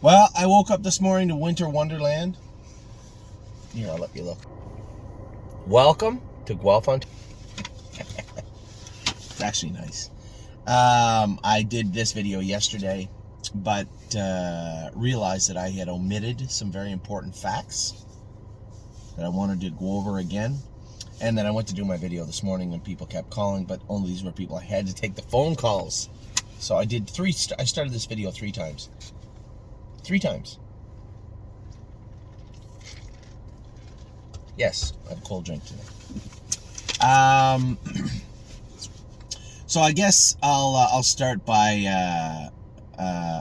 Well, I woke up this morning to Winter Wonderland. Here, I'll let you look. Welcome to Guelph, Ontario. It's actually nice. I did this video yesterday, but realized that I had omitted some very important facts that I wanted to go over again. And then I went to do my video this morning and people kept calling, but only these were people I had to take the phone calls. So I did I started this video 3 times. 3 times. Yes, I have a cold drink today. So I guess I'll start by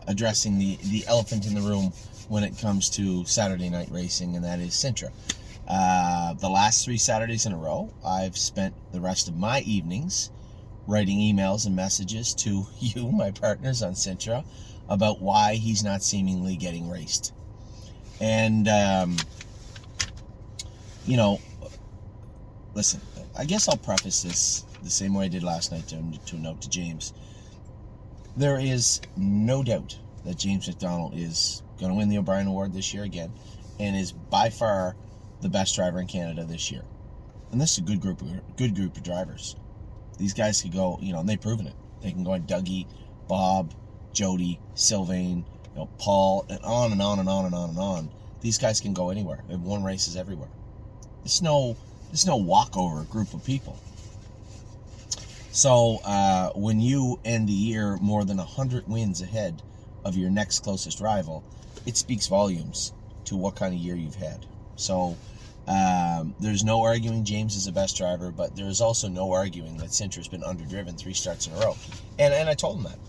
addressing the elephant in the room when it comes to Saturday night racing, and that is Cintra. The last 3 Saturdays in a row, I've spent the rest of my evenings writing emails and messages to you, my partners on Cintra, about why he's not seemingly getting raced. And, you know, listen, I guess I'll preface this the same way I did last night to a note to James. There is no doubt that James McDonald is going to win the O'Brien Award this year again, and is by far the best driver in Canada this year. And this is a good group of drivers. These guys could go, and they've proven it. They can go on Dougie, Bob, Jody, Sylvain, Paul, and on and on and on and on and on. These guys can go anywhere. They've won races everywhere. It's no walkover group of people. So when you end the year more than 100 wins ahead of your next closest rival, it speaks volumes to what kind of year you've had. So there's no arguing James is the best driver, but there's also no arguing that Cintra's been underdriven 3 starts in a row. And I told him that.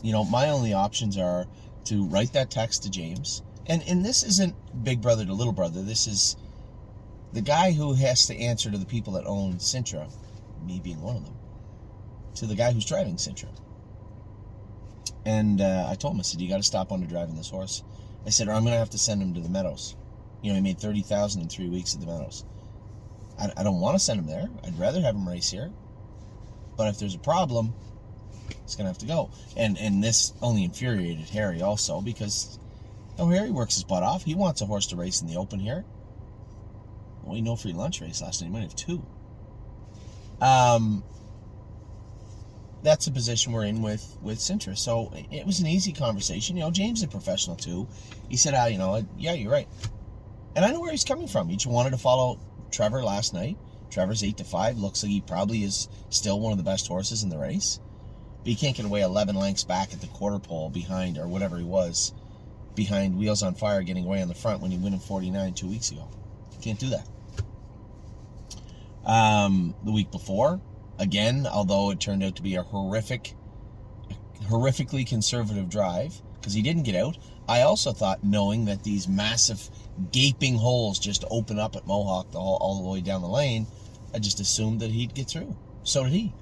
My only options are to write that text to James. And this isn't big brother to little brother. This is the guy who has to answer to the people that own Cintra, me being one of them, to the guy who's driving Cintra. And I told him, I said, you got to stop underdriving this horse. I said, or I'm going to have to send him to the Meadows. He made $30,000 in 3 weeks at the Meadows. I don't want to send him there. I'd rather have him race here. But if there's a problem, he's going to have to go. And this only infuriated Harry also, because Harry works his butt off. He wants a horse to race in the Open here. Well, no free lunch race last night. He might have 2. That's the position we're in with Cintra. So it was an easy conversation. James is a professional too. He said, yeah, you're right. And I know where he's coming from. He just wanted to follow Trevor last night. Trevor's 8-5. Looks like he probably is still one of the best horses in the race. But he can't get away 11 lengths back at the quarter pole behind, or whatever he was, behind Wheels on Fire, getting away on the front when he went in 49 2 weeks ago. Can't do that. The week before, again, although it turned out to be a horrifically conservative drive, because he didn't get out, I also thought, knowing that these massive gaping holes just open up at Mohawk all the way down the lane, I just assumed that he'd get through. So did he.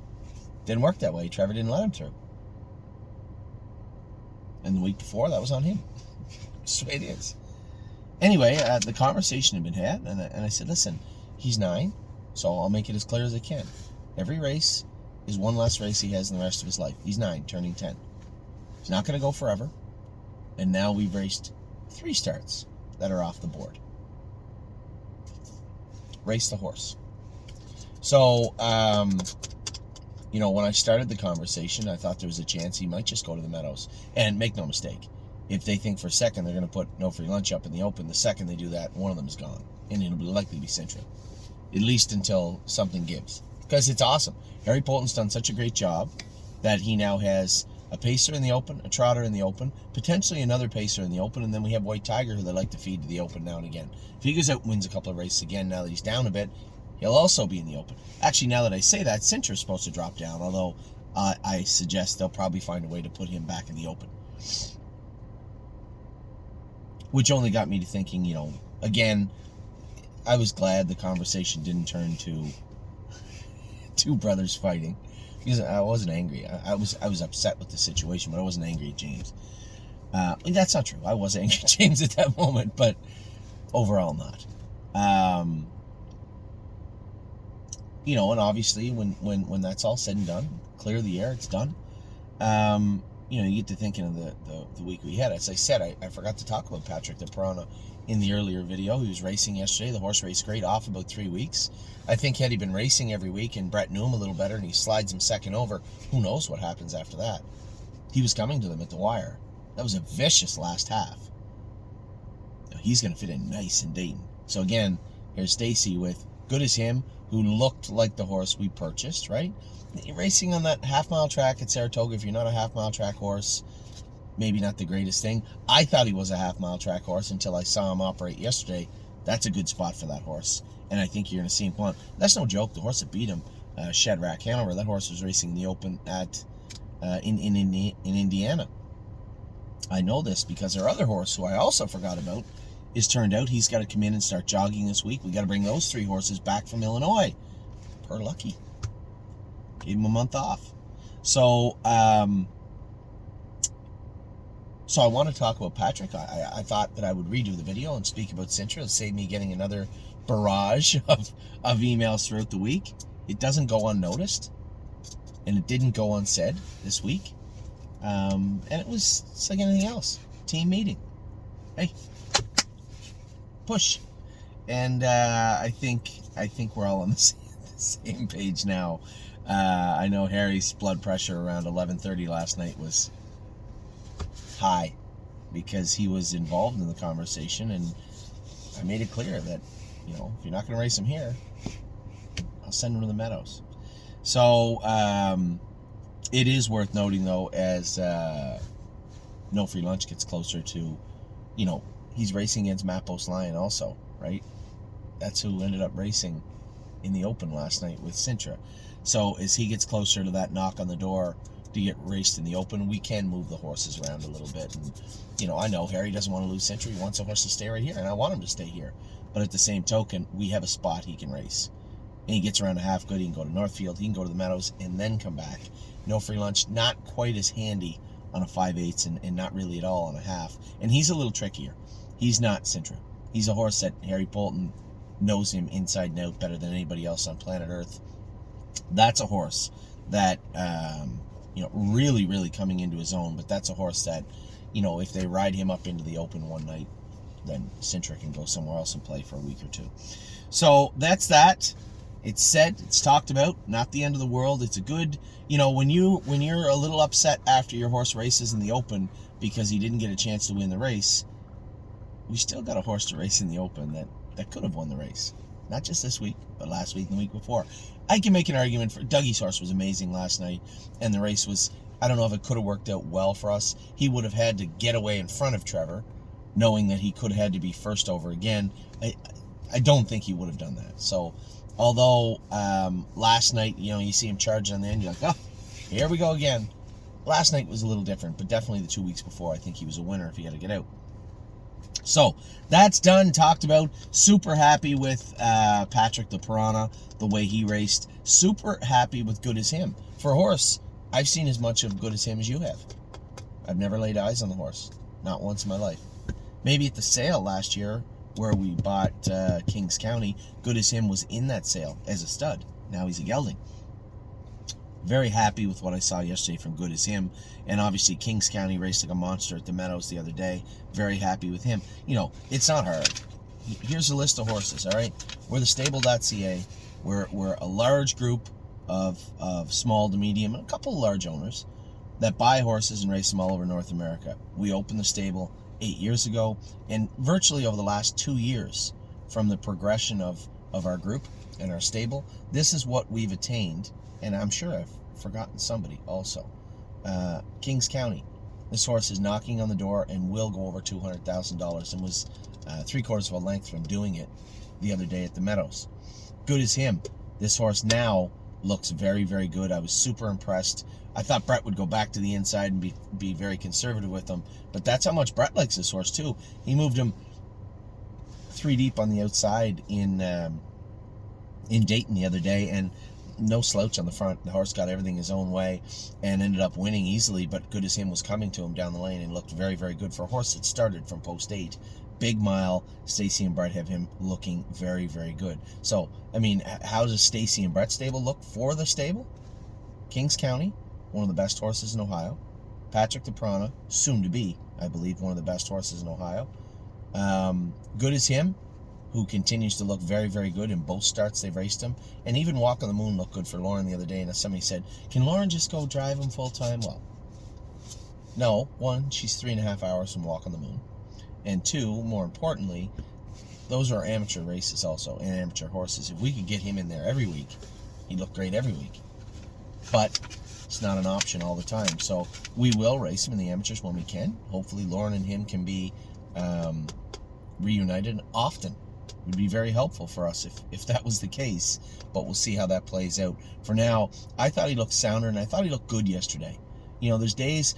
Didn't work that way. Trevor didn't let him through. And the week before, that was on him. That's the way it is. Anyway, the conversation had been had, and I said, listen, he's 9, so I'll make it as clear as I can. Every race is one less race he has in the rest of his life. He's 9, turning 10. He's not going to go forever. And now we've raced 3 starts that are off the board. Race the horse. So, when I started the conversation, I thought there was a chance he might just go to the Meadows. And make no mistake, if they think for a second they're going to put no free lunch up in the Open, the second they do that, one of them is gone. And it'll likely be Cintra. At least until something gives. Because it's awesome. Harry Polton's done such a great job that he now has a pacer in the Open, a trotter in the Open, potentially another pacer in the Open, and then we have White Tiger, who they like to feed to the Open now and again. If he goes out and wins a couple of races again, now that he's down a bit, he'll also be in the Open. Actually, now that I say that, Cintra's supposed to drop down, although I suggest they'll probably find a way to put him back in the Open. Which only got me to thinking, again, I was glad the conversation didn't turn to 2 brothers fighting, because I wasn't angry. I was upset with the situation, but I wasn't angry at James. That's not true. I was angry at James at that moment, but overall not. And obviously when that's all said and done, clear the air, it's done. you get to thinking of the week we had. As I said, I forgot to talk about Patrick De Perona in the earlier video. He was racing yesterday. The horse raced great, off about 3 weeks. I think had he been racing every week and Brett knew him a little better and he slides him second over, who knows what happens after that. He was coming to them at the wire. That was a vicious last half. Now, he's going to fit in nice in Dayton. So again, here's Stacy with Good As Him, who looked like the horse we purchased, right? Racing on that half-mile track at Saratoga, if you're not a half-mile track horse, maybe not the greatest thing. I thought he was a half-mile track horse until I saw him operate yesterday. That's a good spot for that horse, and I think you're going to see him come on. That's no joke. The horse that beat him, Shadrack Hanover, that horse was racing the Open at in Indiana. I know this because our other horse, who I also forgot about, is turned out he's got to come in and start jogging this week. We got to bring those 3 horses back from Illinois. Per Lucky. Gave him a month off. So I want to talk about Patrick. I thought that I would redo the video and speak about Sintra to save me getting another barrage of emails throughout the week. It doesn't go unnoticed, and it didn't go unsaid this week. And it's like anything else. Team meeting. Hey, push. And I think we're all on the same page now. I know Harry's blood pressure around 11:30 last night was high because he was involved in the conversation, and I made it clear that, if you're not going to race him here, I'll send him to the Meadows. So it is worth noting, though, as No Free Lunch gets closer to, he's racing against Mappos Lion also, right? That's who ended up racing in the Open last night with Sintra. So as he gets closer to that knock on the door to get raced in the Open, we can move the horses around a little bit. And, I know Harry doesn't want to lose Sintra. He wants a horse to stay right here, and I want him to stay here. But at the same token, we have a spot he can race. And he gets around a half good. He can go to Northfield. He can go to the Meadows and then come back. No Free Lunch, not quite as handy on a 5/8 and not really at all on a half. And he's a little trickier. He's not Sintra. He's a horse that Harry Bolton knows him inside and out better than anybody else on planet Earth. That's a horse that, really, really coming into his own. But that's a horse that, if they ride him up into the Open one night, then Sintra can go somewhere else and play for a week or two. So that's that. It's said, it's talked about, not the end of the world. It's a good, when you're a little upset after your horse races in the Open because he didn't get a chance to win the race, we still got a horse to race in the Open that could have won the race. Not just this week, but last week and the week before. I can make an argument for Dougie's horse was amazing last night, and the race was, I don't know if it could have worked out well for us. He would have had to get away in front of Trevor, knowing that he could have had to be first over again. I don't think he would have done that. So, although last night, you see him charging on the end, you're like, oh, here we go again. Last night was a little different, but definitely the 2 weeks before, I think he was a winner if he had to get out. So, that's done, talked about. Super happy with Patrick De Perona, the way he raced. Super happy with Good As Him. For a horse, I've seen as much of Good As Him as you have. I've never laid eyes on the horse. Not once in my life. Maybe at the sale last year, where we bought Kings County, Good As Him was in that sale as a stud. Now he's a gelding. Very happy with what I saw yesterday from Good As Him. And obviously Kings County raced like a monster at the Meadows the other day. Very happy with him. It's not hard. Here's a list of horses, all right? We're the stable.ca. We're a large group of small to medium and a couple of large owners that buy horses and race them all over North America. We opened the stable 8 years ago, and virtually over the last 2 years, from the progression of our group and our stable, this is what we've attained. And I'm sure I've forgotten somebody also. Kings County. This horse is knocking on the door and will go over $200,000 and was 3/4 of a length from doing it the other day at the Meadows. Good As Him. This horse now looks very, very good. I was super impressed. I thought Brett would go back to the inside and be very conservative with him. But that's how much Brett likes this horse, too. He moved him 3 deep on the outside in Dayton the other day, and no slouch on the front. The horse got everything his own way and ended up winning easily, but Good As Him was coming to him down the lane and looked very, very good for a horse that started from post 8. Big mile. Stacy and Brett have him looking very, very good. So, how does Stacy and Brett's stable look for the stable? Kings County, one of the best horses in Ohio. Patrick the Prana, soon to be, I believe, one of the best horses in Ohio. Good as Him, who continues to look very, very good in both starts they've raced him. And even Walk on the Moon looked good for Lauren the other day. And as somebody said, can Lauren just go drive him full time? Well, no. One, she's 3.5 hours from Walk on the Moon. And two, more importantly, those are amateur races also, and amateur horses. If we could get him in there every week, he'd look great every week. But it's not an option all the time. So we will race him in the amateurs when we can. Hopefully Lauren and him can be reunited often. It would be very helpful for us if that was the case. But we'll see how that plays out. For now, I thought he looked sounder, and I thought he looked good yesterday. You know, there's days,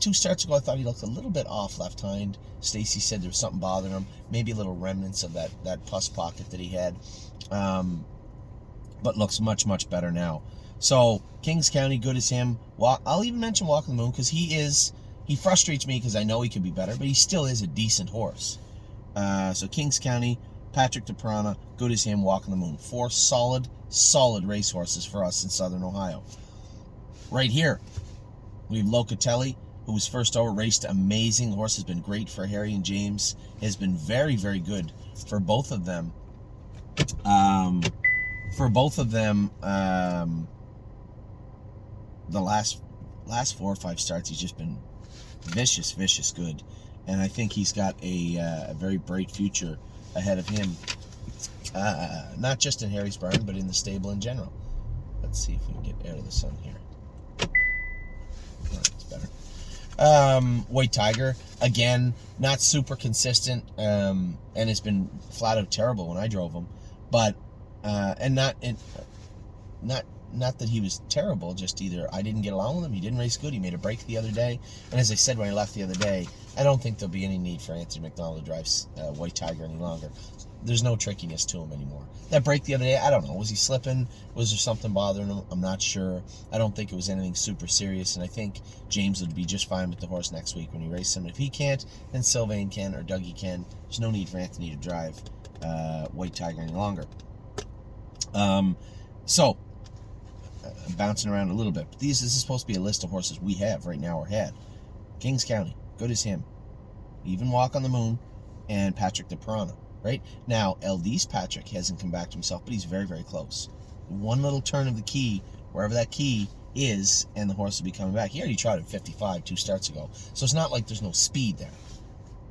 2 starts ago, I thought he looked a little bit off left hind. Stacy said there was something bothering him, maybe a little remnants of that pus pocket that he had, but looks much, much better now. So, Kings County, good as him. I'll even mention Walk on the Moon, because he frustrates me because I know he could be better, but he still is a decent horse. So, Kings County, Patrick the Prana, good as him, Walk on the Moon. 4 solid racehorses for us in Southern Ohio. Right here, we have Locatelli, who was first over, raced amazing. The horse has been great for Harry and James. Has been very, very good for both of them. The last 4 or 5 starts, he's just been vicious good. And I think he's got a very bright future ahead of him. Not just in Harry's barn, but in the stable in general. Let's see if we can get out of the sun here. It's better. White Tiger, again, not super consistent, and has been flat out terrible when I drove him, but and not that he was terrible, just either I didn't get along with him, he didn't race good, he made a break the other day, and as I said when I left the other day, I don't think there'll be any need for Anthony McDonald to drive White Tiger any longer. There's no trickiness to him anymore. That break the other day, I don't know. Was he slipping? Was there something bothering him? I'm not sure. I don't think it was anything super serious, and I think James would be just fine with the horse next week when he races him. If he can't, then Sylvain can or Dougie can. There's no need for Anthony to drive White Tiger any longer. So, bouncing around a little bit. But this is supposed to be a list of horses we have right now or had. Kings County, good as him. Even Walk on the Moon, and Patrick the Prana. Right? Now, LD's Patrick hasn't come back to himself, but he's very, very close. One little turn of the key, wherever that key is, and the horse will be coming back. He already tried at 55 2 starts ago, so it's not like there's no speed there.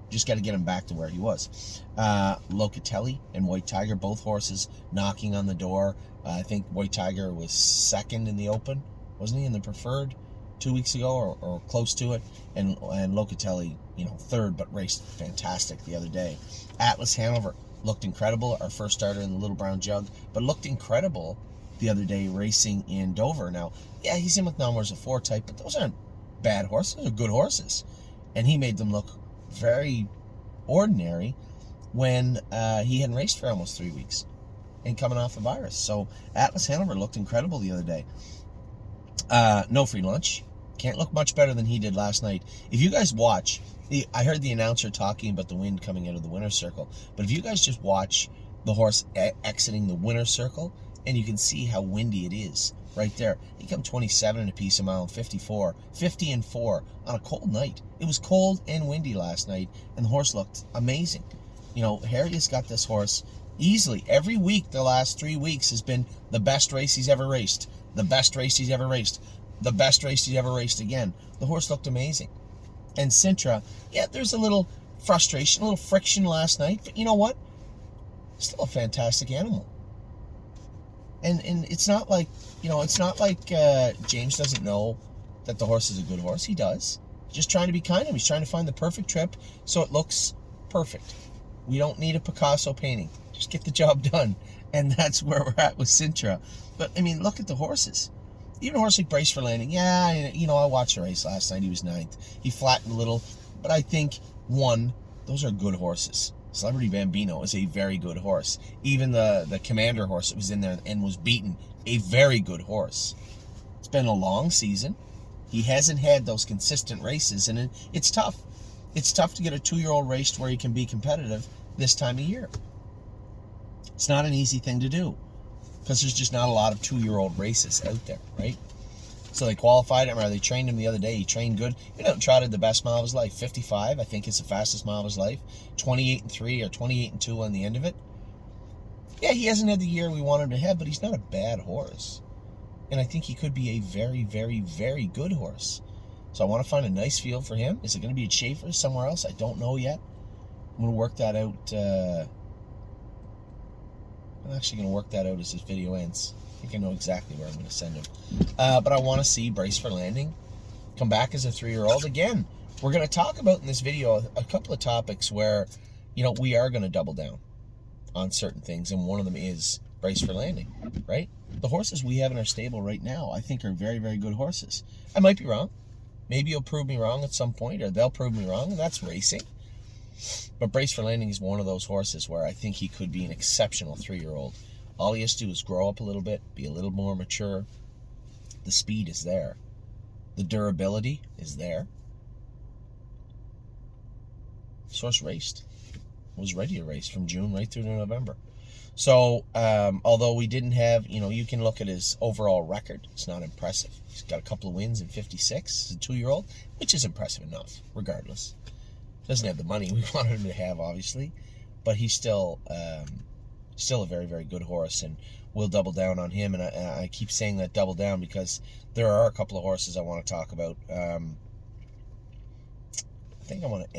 Just got to get him back to where he was. Locatelli and White Tiger, both horses knocking on the door. I think White Tiger was second in the Open, wasn't he, in the Preferred 2 weeks ago, or close to it, and Locatelli, third, but raced fantastic the other day. Atlas Hanover looked incredible, our first starter in the Little Brown Jug, but looked incredible the other day racing in Dover. Now, yeah, he's in with Melmore's a 4 type, but those aren't bad horses, those are good horses, and he made them look very ordinary when he hadn't raced for almost 3 weeks and coming off a virus. So Atlas Hanover looked incredible the other day. No Free Lunch. Can't look much better than he did last night. If you guys watch, I heard the announcer talking about the wind coming out of the winner's circle, but if you guys just watch the horse exiting the winner's circle, and you can see how windy it is right there. He come 27 and a piece a mile, 54, 50 and 4 on a cold night. It was cold and windy last night, and the horse looked amazing. Harry has got this horse easily. Every week the last 3 weeks has been the best race he's ever raced. The best race he's ever raced. The best race he's ever raced again. The horse looked amazing. And Sintra, yeah, there's a little frustration, a little friction last night, but you know what? Still a fantastic animal. And it's not like, James doesn't know that the horse is a good horse. He does. He's just trying to be kind to him. He's trying to find the perfect trip so it looks perfect. We don't need a Picasso painting. Just get the job done. And that's where we're at with Sintra. But, look at the horses. Even a horse like Brace for Landing, yeah, I watched the race last night. He was 9th. He flattened a little, but I think, those are good horses. Celebrity Bambino is a very good horse. Even the Commander horse that was in there and was beaten, a very good horse. It's been a long season. He hasn't had those consistent races, and it's tough. It's tough to get a 2-year-old raced where he can be competitive this time of year. It's not an easy thing to do, because there's just not a lot of 2-year-old races out there, right? So they qualified him, or they trained him the other day. He trained good. He went out and trotted the best mile of his life. 55, I think, is the fastest mile of his life. 28-3 or 28-2 on the end of it. Yeah, he hasn't had the year we want him to have, but he's not a bad horse. And I think he could be a very, very, very good horse. So I want to find a nice field for him. Is it going to be at Schaefer's somewhere else? I don't know yet. I'm going to work that out. I'm actually going to work that out as this video ends. I think I know exactly where I'm going to send him. But I want to see Brace for Landing come back as a 3-year-old. Again, we're going to talk about in this video a couple of topics where, we are going to double down on certain things. And one of them is Brace for Landing, right? The horses we have in our stable right now, I think, are very, very good horses. I might be wrong. Maybe you'll prove me wrong at some point, or they'll prove me wrong, and that's racing. But Brace for Landing is one of those horses where I think he could be an exceptional 3-year-old. All he has to do is grow up a little bit, be a little more mature. The speed is there. The durability is there. This horse raced. Was ready to race from June right through to November. So, although we didn't have, you can look at his overall record. It's not impressive. He's got a couple of wins in 56 as a 2-year-old, which is impressive enough, regardless. Doesn't have the money we wanted him to have, obviously, but he's still a very, very good horse, and we'll double down on him. And I keep saying that double down because there are a couple of horses I want to talk about. I think I want to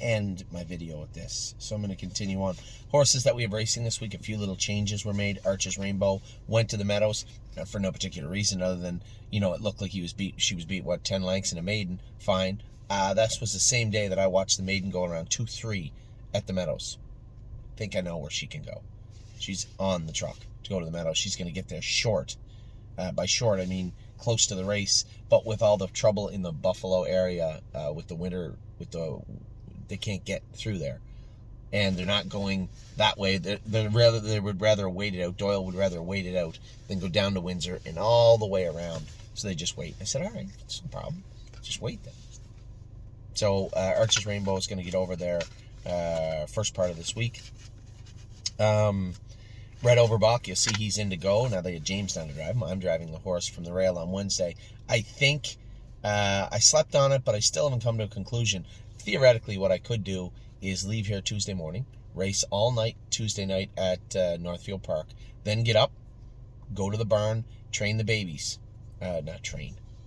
end my video with this, so I'm going to continue on. Horses that we have racing this week, a few little changes were made. Arches Rainbow went to the Meadows for no particular reason other than, it looked like she was beat, 10 lengths in a maiden. Fine. That was the same day that I watched the maiden go around 2-3 at the Meadows. I think I know where she can go. She's on the truck to go to the Meadows. She's going to get there short. By short, I mean close to the race, but with all the trouble in the Buffalo area with the winter, they can't get through there, and they're not going that way. They would rather wait it out. Doyle would rather wait it out than go down to Windsor and all the way around. So they just wait. I said, all right, it's no problem. Just wait then. So Arches Rainbow is going to get over there first part of this week. Red Overbach, you'll see he's in to go. Now they had James down to drive him. I'm driving the horse from the rail on Wednesday. I think I slept on it, but I still haven't come to a conclusion. Theoretically, what I could do is leave here Tuesday morning, race all night Tuesday night at Northfield Park, then get up, go to the barn, train the babies.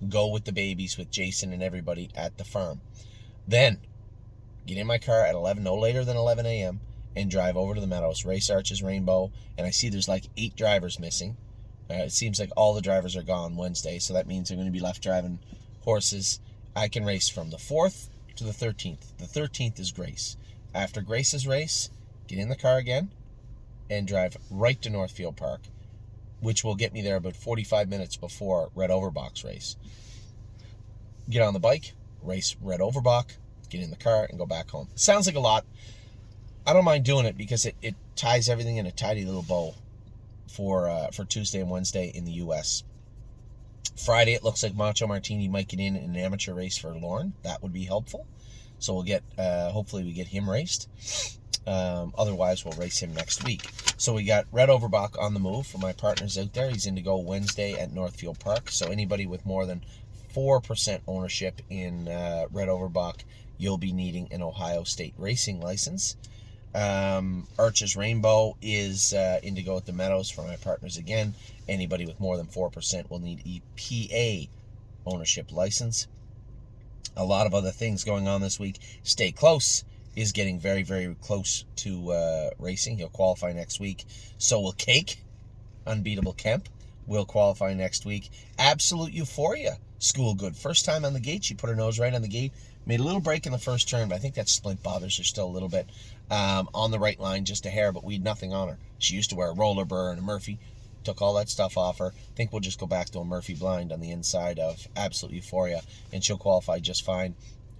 Go with the babies with Jason and everybody at the farm. Then get in my car at 11, no later than 11 a.m., and drive over to the Meadows, race Arches Rainbow, and I see there's like 8 drivers missing. It seems like all the drivers are gone Wednesday, so that means they're going to be left driving horses. I can race from the 4th to the 13th. The 13th is Grace. After Grace's race, get in the car again and drive right to Northfield Park, which will get me there about 45 minutes before Red Overbach's race. Get on the bike, race Red Overbach, get in the car, and go back home. It sounds like a lot. I don't mind doing it because it ties everything in a tidy little bow for Tuesday and Wednesday in the U.S. Friday, it looks like Macho Martini might get in an amateur race for Lauren. That would be helpful. So we'll get, hopefully we get him raced. Otherwise, we'll race him next week. So we got Red Overbach on the move for my partners out there. He's in to go Wednesday at Northfield Park. So anybody with more than 4% ownership in Red Overbach, you'll be needing an Ohio State racing license. Arches Rainbow is in to go at the Meadows for my partners again. Anybody with more than 4% will need a PA ownership license. A lot of other things going on this week. Stay Close is getting very, very close to racing. He'll qualify next week. So will Cake. Unbeatable Kemp will qualify next week. Absolute Euphoria, School Good. First time on the gate. She put her nose right on the gate. Made a little break in the first turn, but I think that splint bothers her still a little bit. On the right line, just a hair, but we had nothing on her. She used to wear a roller burr and a Murphy. Took all that stuff off her. I think we'll just go back to a Murphy blind on the inside of Absolute Euphoria, and she'll qualify just fine.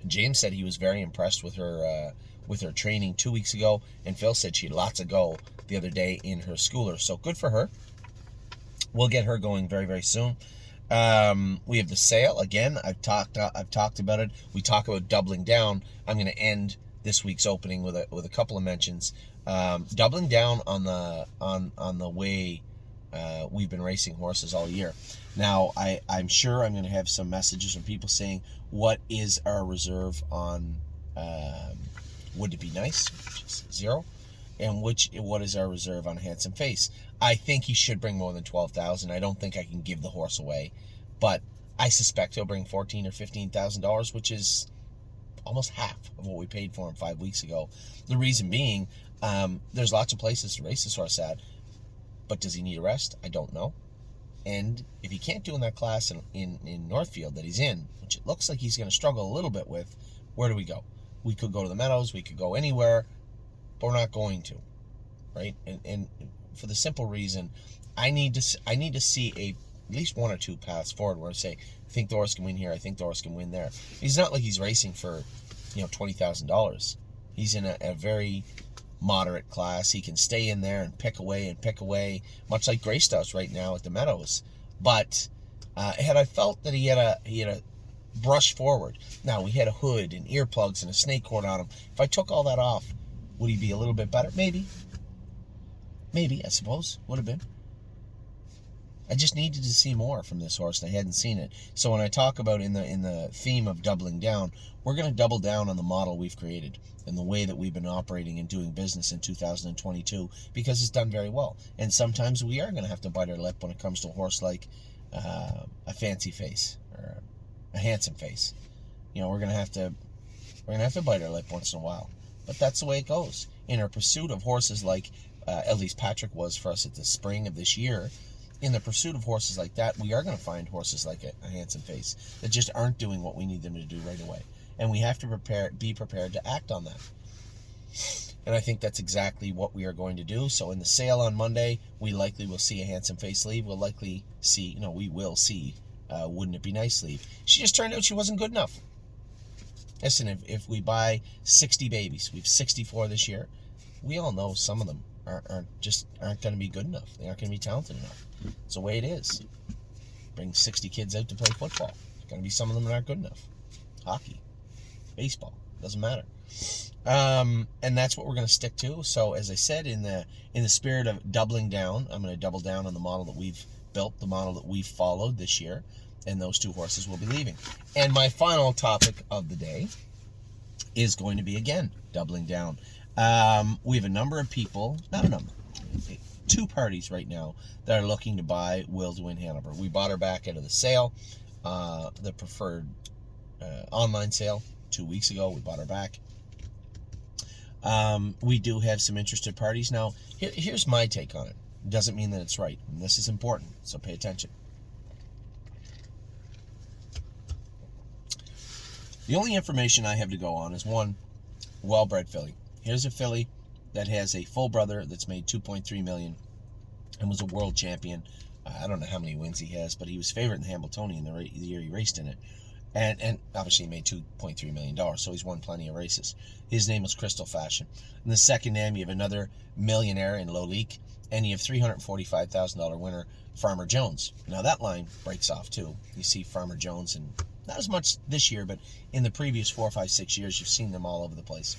James said he was very impressed with her training 2 weeks ago, and Phil said she had lots of go the other day in her schooler. So good for her. We'll get her going very, very soon. We have the sale again. I've talked about it. We talk about doubling down. I'm going to end this week's opening with a couple of mentions. Doubling down on the way We've been racing horses all year. Now, I'm sure I'm going to have some messages from people saying, what is our reserve on Would It Be Nice, which is 0, and what is our reserve on Handsome Face? I think he should bring more than 12,000. I don't think I can give the horse away, but I suspect he'll bring $14,000 or $15,000, which is almost half of what we paid for him 5 weeks ago. The reason being, there's lots of places to race this horse at, but does he need a rest? I don't know. And if he can't do in that class in Northfield that he's in, which it looks like he's going to struggle a little bit with, where do we go? We could go to the Meadows, we could go anywhere, but we're not going to, right? And for the simple reason, I need to see at least one or two paths forward where I say, I think the horse can win here, I think the horse can win there. He's not like he's racing for, $20,000. He's in a very moderate class. He can stay in there and pick away, much like Grace does right now at the Meadows. But had I felt that he had a brush forward, now we had a hood and earplugs and a snake cord on him. If I took all that off, would he be a little bit better? Maybe, I suppose would have been. I just needed to see more from this horse, and I hadn't seen it. So when I talk about in the theme of doubling down, we're going to double down on the model we've created and the way that we've been operating and doing business in 2022, because it's done very well. And sometimes we are going to have to bite our lip when it comes to a horse like a Fancy Face or a Handsome Face. We're going to have to bite our lip once in a while. But that's the way it goes. In our pursuit of horses like at least Patrick was for us at the spring of this year, in the pursuit of horses like that, we are going to find horses like a Handsome Face that just aren't doing what we need them to do right away. And we have to be prepared to act on that. And I think that's exactly what we are going to do. So in the sale on Monday, we likely will see a Handsome Face leave. We'll likely see, we will see Wouldn't It Be Nice leave. She just turned out she wasn't good enough. Listen, if we buy 60 babies, we have 64 this year, we all know some of them aren't going to be good enough. They aren't going to be talented enough. It's the way it is. Bring 60 kids out to play football. There's going to be some of them that aren't good enough. Hockey, baseball, doesn't matter. And that's what we're going to stick to. So as I said, in the spirit of doubling down, I'm going to double down on the model that we've built, the model that we've followed this year, and those two horses will be leaving. And my final topic of the day is going to be, again, doubling down. We have a number of people, not a number, 2 parties right now that are looking to buy Will to Win Hanover. We bought her back out of the sale, the preferred online sale 2 weeks ago. We bought her back. We do have some interested parties. Now, here's my take on it. It doesn't mean that it's right. And this is important, so pay attention. The only information I have to go on is one, well-bred filly. Here's a filly that has a full brother that's made $2.3 million and was a world champion. I don't know how many wins he has, but he was favorite in the Hambletonian the year he raced in it. And obviously he made $2.3 million, so he's won plenty of races. His name was Crystal Fashion. In the second name, you have another millionaire in Lolique, and you have $345,000 winner, Farmer Jones. Now that line breaks off too. You see Farmer Jones, and not as much this year, but in the previous 4, 5, 6 years, you've seen them all over the place.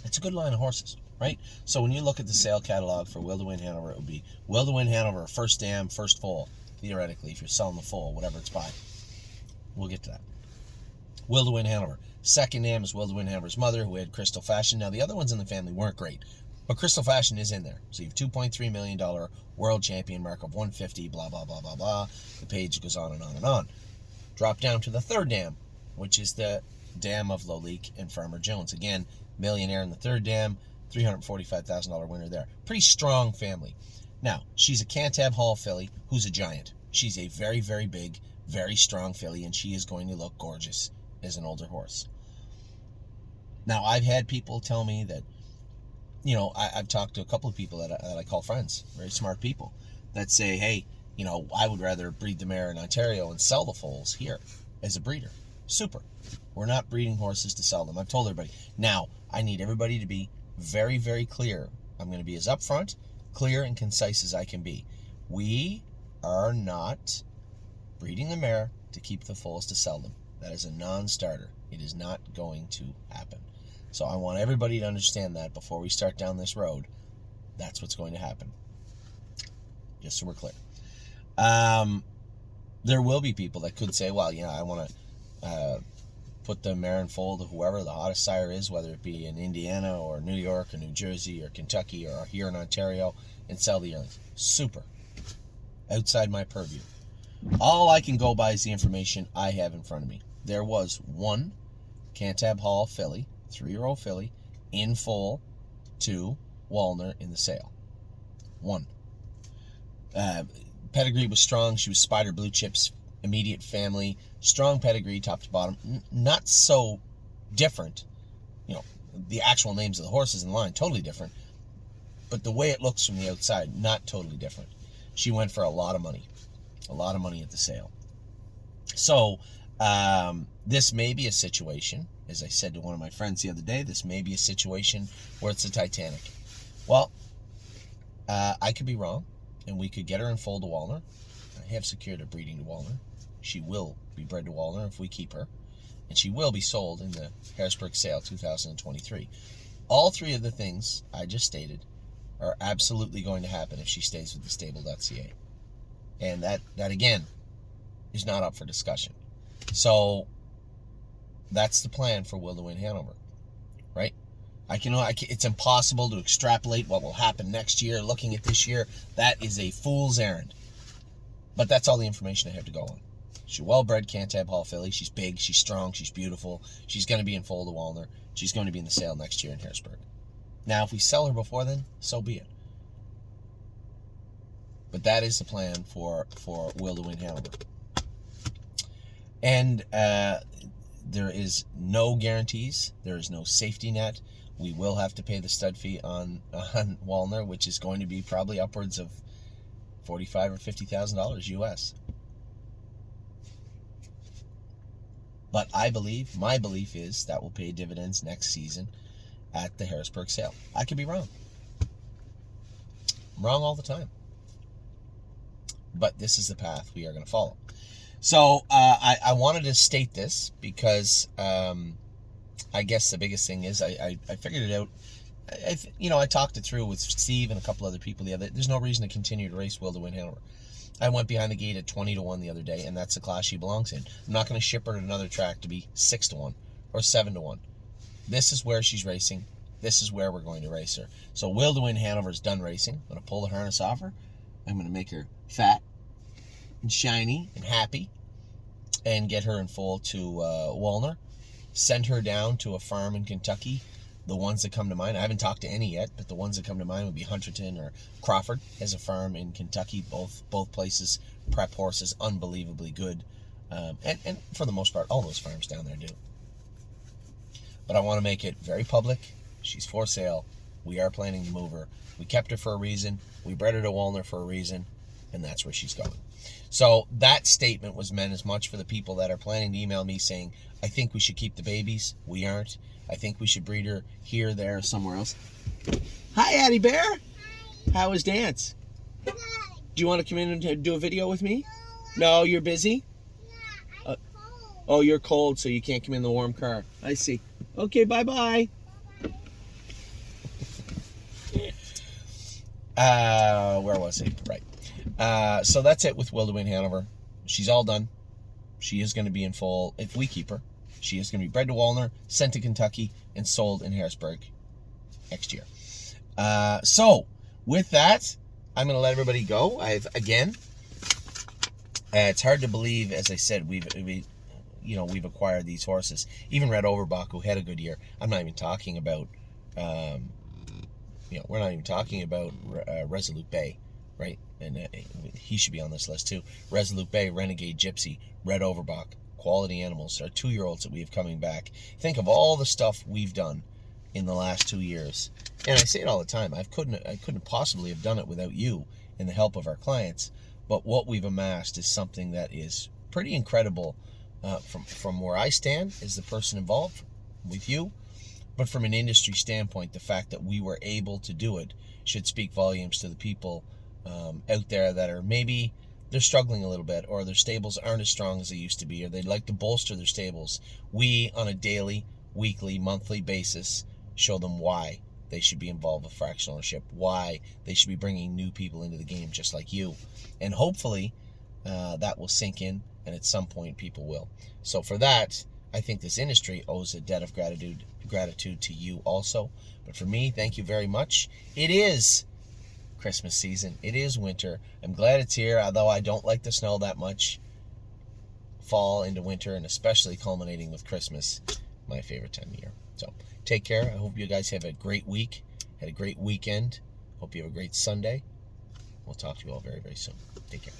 It's a good line of horses, right? So when you look at the sale catalog for Will to Win Hanover, it would be Will to Win Hanover, first dam, first foal, theoretically, if you're selling the foal, whatever it's by. We'll get to that. Will to Win Hanover. Second dam is Will to Win Hanover's mother, who had Crystal Fashion. Now, the other ones in the family weren't great, but Crystal Fashion is in there. So you have $2.3 million world champion, mark of 150, blah, blah, blah, blah, blah. The page goes on and on and on. Drop down to the third dam, which is the dam of Lolique and Farmer Jones. Again, millionaire in the third dam, $345,000 winner there. Pretty strong family. Now, she's a Cantab Hall filly who's a giant. She's a very, very big, very strong filly, and she is going to look gorgeous as an older horse. Now, I've had people tell me that, I've talked to a couple of people that I call friends, very smart people, that say, hey, I would rather breed the mare in Ontario and sell the foals here as a breeder. Super. We're not breeding horses to sell them. I've told everybody. Now, I need everybody to be very, very clear. I'm going to be as upfront, clear, and concise as I can be. We are not breeding the mare to keep the foals to sell them. That is a non-starter. It is not going to happen. So I want everybody to understand that before we start down this road. That's what's going to happen. Just so we're clear. There will be people that could say, well, I want to put the mare in foal to whoever the hottest sire is, whether it be in Indiana or New York or New Jersey or Kentucky or here in Ontario, and sell the yearlings. Super. Outside my purview. All I can go by is the information I have in front of me. There was one Cantab Hall filly, 3-year-old filly, in foal to Walner in the sale. One. Pedigree was strong. She was Spider Blue Chip's immediate family. Strong pedigree, top to bottom. Not so different. The actual names of the horses in the line, totally different. But the way it looks from the outside, not totally different. She went for a lot of money. A lot of money at the sale. So, this may be a situation, as I said to one of my friends the other day, this may be a situation where it's a Titanic. Well, I could be wrong, and we could get her in foal to Walner. I have secured a breeding to Walner. She will be bred to Walner if we keep her, and she will be sold in the Harrisburg sale 2023. All three of the things I just stated are absolutely going to happen if she stays with the stable.ca. And that again, is not up for discussion. So, that's the plan for Will to Win Hanover, right? It's impossible to extrapolate what will happen next year looking at this year. That is a fool's errand. But that's all the information I have to go on. She's a well-bred Cantab Hall filly. She's big, she's strong, she's beautiful. She's going to be in foal to Walner. She's going to be in the sale next year in Harrisburg. Now, if we sell her before then, so be it. But that is the plan for Will to Win Hanover. And there is no guarantees. There is no safety net. We will have to pay the stud fee on Walner, which is going to be probably upwards of $45,000 or $50,000 US. But my belief is that will pay dividends next season at the Harrisburg sale. I could be wrong. I'm wrong all the time. But this is the path we are going to follow. So I wanted to state this because I guess the biggest thing is I figured it out. I talked it through with Steve and a couple other people the other day. There's no reason to continue to race Will to Win Hanover. I went behind the gate at 20-1 the other day, and that's the class she belongs in. I'm not going to ship her to another track to be 6-1 or 7-1. This is where she's racing. This is where we're going to race her. So Will to Win Hanover's done racing. I'm going to pull the harness off her. I'm going to make her fat and shiny and happy and get her in foal to Walner. Send her down to a farm in Kentucky. The ones that come to mind, I haven't talked to any yet, but the ones that come to mind would be Hunterton or Crawford has a farm in Kentucky. Both places prep horses unbelievably good. And for the most part, all those farms down there do. But I want to make it very public. She's for sale. We are planning to move her. We kept her for a reason. We bred her to Walner for a reason. And that's where she's going. So that statement was meant as much for the people that are planning to email me saying, I think we should keep the babies. We aren't. I think we should breed her here, there, somewhere else. Hi, Addie Bear. Hi. How was dance? Good. Do you want to come in and do a video with me? No, you're busy? Yeah, I'm cold. Oh, you're cold, so you can't come in the warm car. I see. Okay, bye-bye. Where was I? Right. So that's it with Will to Win Hanover. She's all done. She is going to be in foal if we keep her. She is going to be bred to Walner, sent to Kentucky, and sold in Harrisburg next year. So with that, I'm going to let everybody go. It's hard to believe, as I said, we've acquired these horses. Even Red Overbach, who had a good year. I'm not even talking about, we're not even talking about Resolute Bay, right? And he should be on this list too. Resolute Bay, Renegade Gypsy, Red Overbach, quality animals, our 2-year-olds that we have coming back. Think of all the stuff we've done in the last 2 years. And I say it all the time. I couldn't possibly have done it without you and the help of our clients. But what we've amassed is something that is pretty incredible from where I stand as the person involved with you. But from an industry standpoint, the fact that we were able to do it should speak volumes to the people out there that are maybe they're struggling a little bit, or their stables aren't as strong as they used to be, or they'd like to bolster their stables. We, on a daily, weekly, monthly basis, show them why they should be involved with fractional ownership, why they should be bringing new people into the game just like you. And hopefully that will sink in, and at some point people will. So for that, I think this industry owes a debt of gratitude to you also. But for me, thank you very much. It is Christmas season. It is winter. I'm glad it's here, although I don't like the snow that much. Fall into winter, and especially culminating with Christmas, my favorite time of year. So take care. I hope you guys have a great week, had a great weekend. Hope you have a great Sunday. We'll talk to you all very, very soon. Take care.